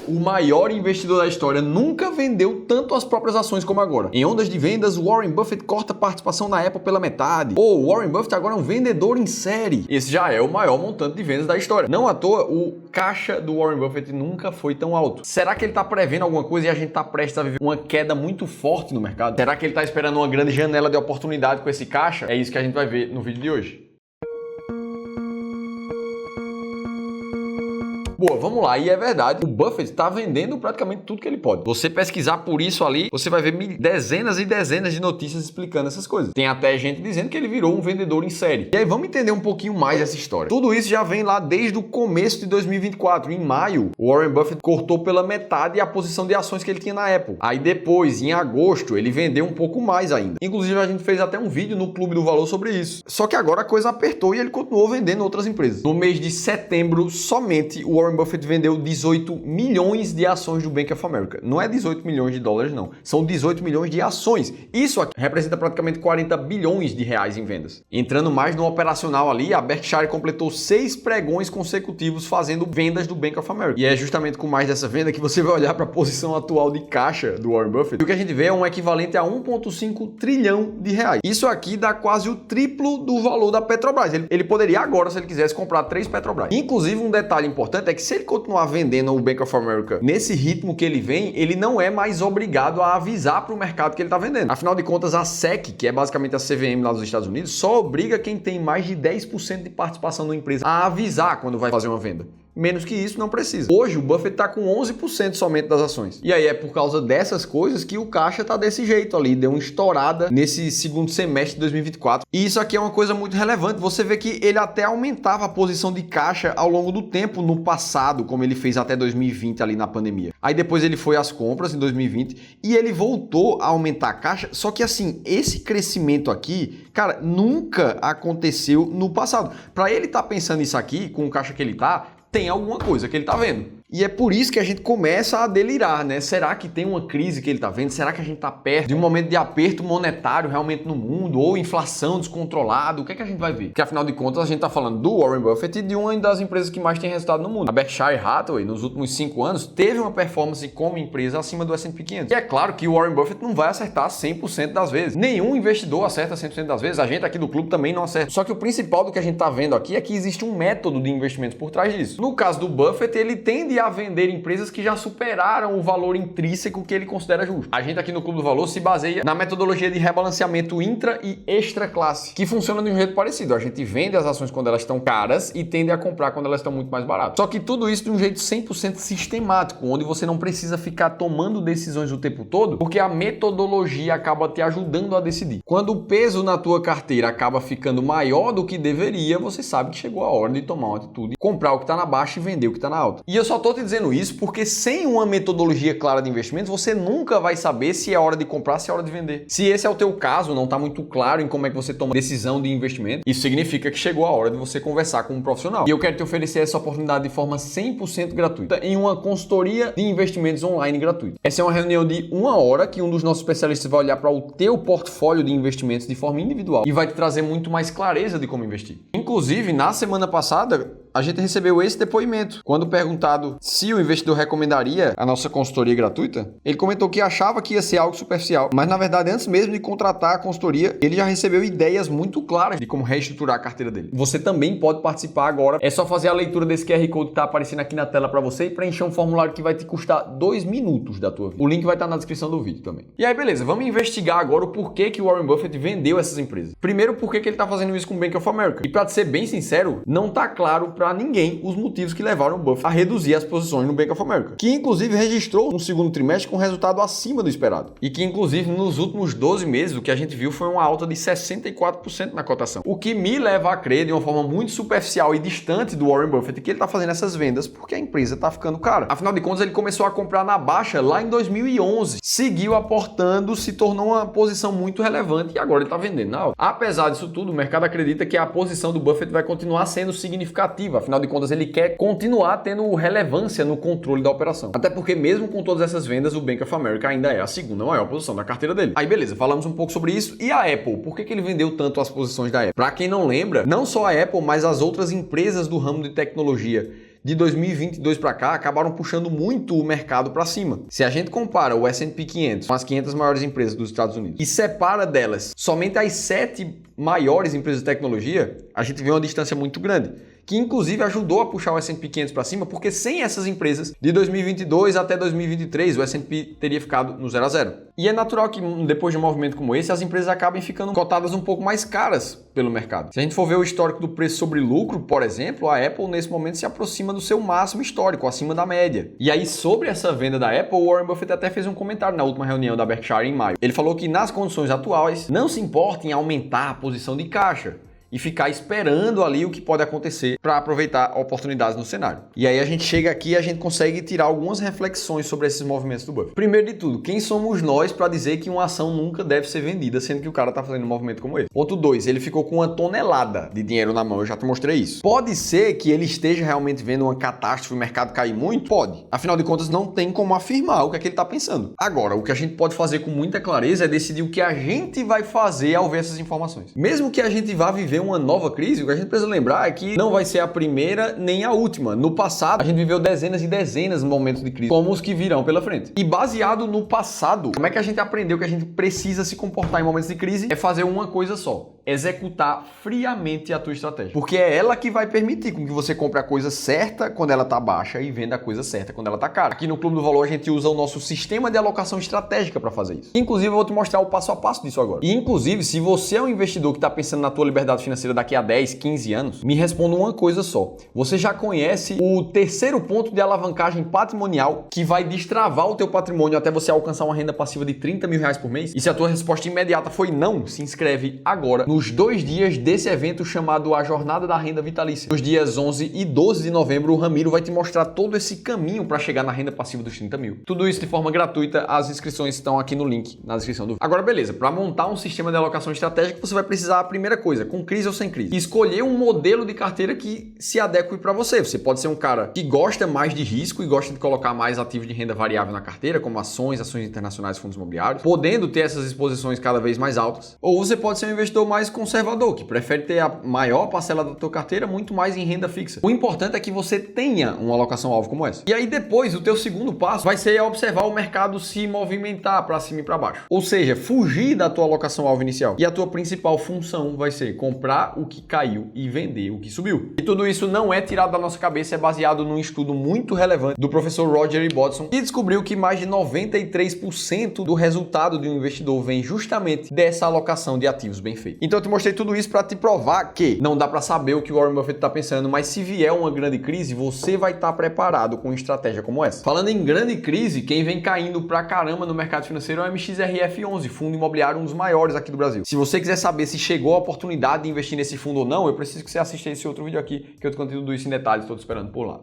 o maior investidor da história, nunca vendeu tanto as próprias ações como agora. Em ondas de vendas, Warren Buffett corta participação na Apple pela metade. Ou Warren Buffett agora é um vendedor em série. Esse já é o maior montante de vendas da história. Não à toa, o caixa do Warren Buffett nunca foi tão alto. Será que ele está prevendo alguma coisa e a gente está prestes a viver uma queda muito forte no mercado? Será que ele está esperando uma grande janela de oportunidade com esse caixa? É isso que a gente vai ver no vídeo de hoje. Boa, vamos lá. E é verdade, o Buffett está vendendo praticamente tudo que ele pode. Você pesquisar por isso ali, você vai ver dezenas e dezenas de notícias explicando essas coisas. Tem até gente dizendo que ele virou um vendedor em série. E aí vamos entender um pouquinho mais dessa história. Tudo isso já vem lá desde o começo de 2024. Em maio, o Warren Buffett cortou pela metade a posição de ações que ele tinha na Apple. Aí depois, em agosto, ele vendeu um pouco mais ainda. Inclusive, a gente fez até um vídeo no Clube do Valor sobre isso. Só que agora a coisa apertou e ele continuou vendendo outras empresas. No mês de setembro, somente o Warren Buffett vendeu 18 milhões de ações do Bank of America. Não é 18 milhões de dólares, não. São 18 milhões de ações. Isso aqui representa praticamente 40 bilhões de reais em vendas. Entrando mais no operacional ali, a Berkshire completou 6 pregões consecutivos fazendo vendas do Bank of America. E é justamente com mais dessa venda que você vai olhar para a posição atual de caixa do Warren Buffett. E o que a gente vê é um equivalente a 1,5 trilhão de reais. Isso aqui dá quase o triplo do valor da Petrobras. Ele poderia agora, se ele quisesse, comprar 3 Petrobras. Inclusive, um detalhe importante é que se ele continuar vendendo o Bank of America nesse ritmo que ele vem, ele não é mais obrigado a avisar para o mercado que ele está vendendo. Afinal de contas, a SEC, que é basicamente a CVM lá dos Estados Unidos, só obriga quem tem mais de 10% de participação na empresa a avisar quando vai fazer uma venda. Menos que isso, não precisa. Hoje, o Buffett está com 11% somente das ações. E aí é por causa dessas coisas que o caixa está desse jeito ali. Deu uma estourada nesse segundo semestre de 2024. E isso aqui é uma coisa muito relevante. Você vê que ele até aumentava a posição de caixa ao longo do tempo no passado, como ele fez até 2020 ali na pandemia. Aí depois ele foi às compras em 2020 e ele voltou a aumentar a caixa. Só que assim, esse crescimento aqui, cara, nunca aconteceu no passado. Para ele estar pensando isso aqui, com o caixa que ele tá, tem alguma coisa que ele tá vendo. E é por isso que a gente começa a delirar, né? Será que tem uma crise que ele tá vendo? Será que a gente tá perto de um momento de aperto monetário realmente no mundo? Ou inflação descontrolada? O que é que a gente vai ver? Porque afinal de contas a gente tá falando do Warren Buffett e de uma das empresas que mais tem resultado no mundo. A Berkshire Hathaway, nos últimos 5 anos, teve uma performance como empresa acima do S&P 500. E é claro que o Warren Buffett não vai acertar 100% das vezes. Nenhum investidor acerta 100% das vezes. A gente aqui do clube também não acerta. Só que o principal do que a gente tá vendo aqui é que existe um método de investimentos por trás disso. No caso do Buffett, ele tende a vender empresas que já superaram o valor intrínseco que ele considera justo. A gente aqui no Clube do Valor se baseia na metodologia de rebalanceamento intra e extra classe, que funciona de um jeito parecido. A gente vende as ações quando elas estão caras e tende a comprar quando elas estão muito mais baratas. Só que tudo isso de um jeito 100% sistemático, onde você não precisa ficar tomando decisões o tempo todo, porque a metodologia acaba te ajudando a decidir. Quando o peso na tua carteira acaba ficando maior do que deveria, você sabe que chegou a hora de tomar uma atitude, comprar o que está na baixa e vender o que está na alta. E eu só tô te dizendo isso porque sem uma metodologia clara de investimentos, você nunca vai saber se é hora de comprar, se é hora de vender. Se esse é o teu caso, não está muito claro em como é que você toma decisão de investimento, isso significa que chegou a hora de você conversar com um profissional. E eu quero te oferecer essa oportunidade de forma 100% gratuita em uma consultoria de investimentos online gratuita. Essa é uma reunião de 1 hora que um dos nossos especialistas vai olhar para o teu portfólio de investimentos de forma individual e vai te trazer muito mais clareza de como investir. Inclusive, na semana passada, a gente recebeu esse depoimento. Quando perguntado se o investidor recomendaria a nossa consultoria gratuita, ele comentou que achava que ia ser algo superficial, mas na verdade, antes mesmo de contratar a consultoria, ele já recebeu ideias muito claras de como reestruturar a carteira dele. Você também pode participar agora. É só fazer a leitura desse QR Code que está aparecendo aqui na tela para você e preencher um formulário que vai te custar 2 minutos da tua vida. O link vai estar na descrição do vídeo também. E aí, beleza, vamos investigar agora o porquê que o Warren Buffett vendeu essas empresas. Primeiro, por que ele está fazendo isso com o Bank of America. E para ser bem sincero, não está claro para ninguém os motivos que levaram o Buffett a reduzir as posições no Bank of America, que inclusive registrou um segundo trimestre com resultado acima do esperado. E que inclusive nos últimos 12 meses o que a gente viu foi uma alta de 64% na cotação. O que me leva a crer de uma forma muito superficial e distante do Warren Buffett que ele está fazendo essas vendas porque a empresa está ficando cara. Afinal de contas, ele começou a comprar na baixa lá em 2011, seguiu aportando, se tornou uma posição muito relevante e agora ele está vendendo na alta. Apesar disso tudo, o mercado acredita que a posição do Buffett vai continuar sendo significativa. Afinal de contas, ele quer continuar tendo relevância no controle da operação. Até porque mesmo com todas essas vendas, o Bank of America ainda é a segunda maior posição da carteira dele. Aí beleza, falamos um pouco sobre isso. E a Apple? Por que ele vendeu tanto as posições da Apple? Para quem não lembra, não só a Apple, mas as outras empresas do ramo de tecnologia de 2022 para cá acabaram puxando muito o mercado para cima. Se a gente compara o S&P 500 com as 500 maiores empresas dos Estados Unidos e separa delas somente as 7 maiores empresas de tecnologia, a gente vê uma distância muito grande, que inclusive ajudou a puxar o S&P 500 para cima, porque sem essas empresas, de 2022 até 2023, o S&P teria ficado no 0 a 0. E é natural que depois de um movimento como esse, as empresas acabem ficando cotadas um pouco mais caras pelo mercado. Se a gente for ver o histórico do preço sobre lucro, por exemplo, a Apple nesse momento se aproxima do seu máximo histórico, acima da média. E aí, sobre essa venda da Apple, o Warren Buffett até fez um comentário na última reunião da Berkshire em maio. Ele falou que nas condições atuais, não se importa em aumentar a posição de caixa e ficar esperando ali o que pode acontecer para aproveitar oportunidades no cenário. E aí a gente chega aqui e a gente consegue tirar algumas reflexões sobre esses movimentos do Buffett. Primeiro de tudo, quem somos nós para dizer que uma ação nunca deve ser vendida, sendo que o cara está fazendo um movimento como esse? Ponto 2, ele ficou com 1 tonelada de dinheiro na mão, eu já te mostrei isso. Pode ser que ele esteja realmente vendo uma catástrofe, o mercado cair muito? Pode. Afinal de contas, não tem como afirmar o que é que ele está pensando. Agora, o que a gente pode fazer com muita clareza é decidir o que a gente vai fazer ao ver essas informações. Mesmo que a gente vá viver uma nova crise, o que a gente precisa lembrar é que não vai ser a primeira nem a última. No passado, a gente viveu dezenas e dezenas de momentos de crise, como os que virão pela frente. E baseado no passado, como é que a gente aprendeu que a gente precisa se comportar em momentos de crise? É fazer uma coisa só: executar friamente a tua estratégia. Porque é ela que vai permitir com que você compre a coisa certa quando ela tá baixa e venda a coisa certa quando ela tá cara. Aqui no Clube do Valor a gente usa o nosso sistema de alocação estratégica para fazer isso. Inclusive eu vou te mostrar o passo a passo disso agora. E inclusive, se você é um investidor que está pensando na tua liberdade financeira daqui a 10, 15 anos, me responda uma coisa só: você já conhece o terceiro ponto de alavancagem patrimonial que vai destravar o teu patrimônio até você alcançar uma renda passiva de 30 mil reais por mês? E se a tua resposta imediata foi não, se inscreve agora nos 2 dias desse evento chamado A Jornada da Renda Vitalícia. Nos dias 11 e 12 de novembro, o Ramiro vai te mostrar todo esse caminho para chegar na renda passiva dos 30 mil. Tudo isso de forma gratuita, as inscrições estão aqui no link, na descrição do vídeo. Agora, beleza, para montar um sistema de alocação estratégica, você vai precisar, a primeira coisa, com crise ou sem crise, escolher um modelo de carteira que se adeque para você. Você pode ser um cara que gosta mais de risco e gosta de colocar mais ativos de renda variável na carteira, como ações internacionais, fundos imobiliários, podendo ter essas exposições cada vez mais altas. Ou você pode ser um investidor mais conservador, que prefere ter a maior parcela da tua carteira muito mais em renda fixa. O importante é que você tenha uma alocação alvo como essa. E aí depois, o teu segundo passo vai ser observar o mercado se movimentar para cima e para baixo. Ou seja, fugir da tua alocação alvo inicial. E a tua principal função vai ser comprar o que caiu e vender o que subiu. E tudo isso não é tirado da nossa cabeça, é baseado num estudo muito relevante do professor Roger Ibbotson, que descobriu que mais de 93% do resultado de um investidor vem justamente dessa alocação de ativos bem feita. Então eu te mostrei tudo isso para te provar que não dá para saber o que o Warren Buffett está pensando, mas se vier uma grande crise, você vai estar preparado com uma estratégia como essa. Falando em grande crise, quem vem caindo pra caramba no mercado financeiro é o MXRF11, fundo imobiliário, um dos maiores aqui do Brasil. Se você quiser saber se chegou a oportunidade de investir nesse fundo ou não, eu preciso que você assista esse outro vídeo aqui, que eu te conto tudo isso em detalhes, estou te esperando por lá.